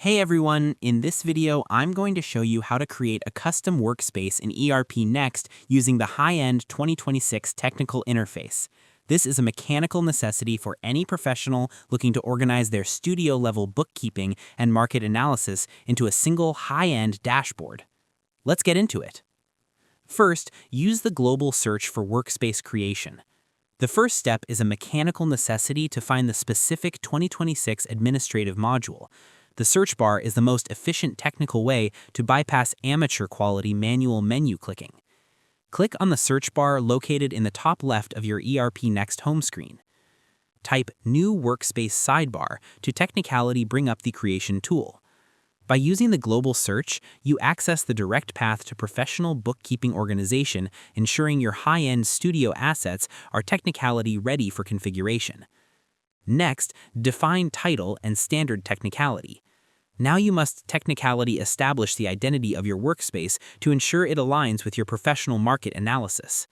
Hey everyone, in this video I'm going to show you how to create a custom workspace in ERPNext using the high-end 2026 technical interface. This is a mechanical necessity for any professional looking to organize their studio-level bookkeeping and market analysis into a single high-end dashboard. Let's get into it. First, use the global search for workspace creation. The first step is a mechanical necessity to find the specific 2026 administrative module. The search bar is the most efficient technical way to bypass amateur-quality manual menu clicking. Click on the search bar located in the top left of your ERPNext home screen. Type New Workspace Sidebar to technically bring up the Creation tool. By using the global search, you access the direct path to professional bookkeeping organization, ensuring your high-end studio assets are technically ready for configuration. Next, define title and standard technicality. Now you must technically establish the identity of your workspace to ensure it aligns with your professional market analysis.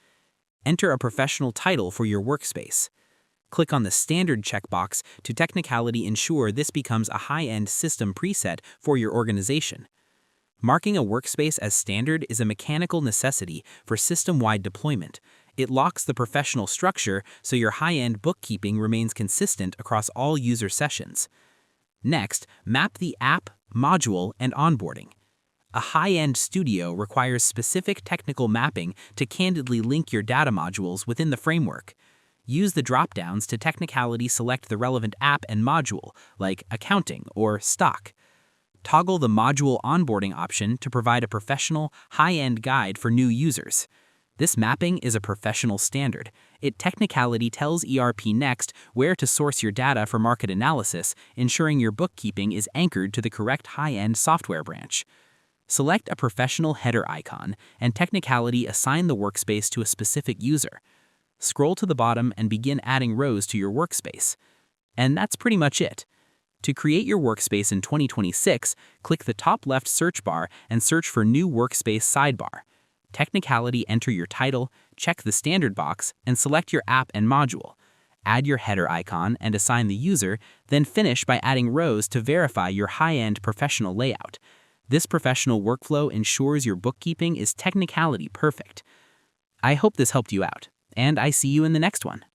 Enter a professional title for your workspace. Click on the Standard checkbox to technically ensure this becomes a high-end system preset for your organization. Marking a workspace as standard is a mechanical necessity for system-wide deployment. It locks the professional structure so your high-end bookkeeping remains consistent across all user sessions. Next, map the app, module, and onboarding. A high-end studio requires specific technical mapping to candidly link your data modules within the framework. Use the drop-downs to technically select the relevant app and module, like accounting or stock. Toggle the module onboarding option to provide a professional, high-end guide for new users. This mapping is a professional standard. It technically tells ERPNext where to source your data for market analysis, ensuring your bookkeeping is anchored to the correct high-end software branch. Select a professional header icon and technically assign the workspace to a specific user. Scroll to the bottom and begin adding rows to your workspace. And that's pretty much it. To create your workspace in 2026, click the top left search bar and search for New Workspace Sidebar. Technically enter your title, check the standard box, and select your app and module. Add your header icon and assign the user, then finish by adding rows to verify your high-end professional layout. This professional workflow ensures your bookkeeping is technically perfect. I hope this helped you out, and I see you in the next one.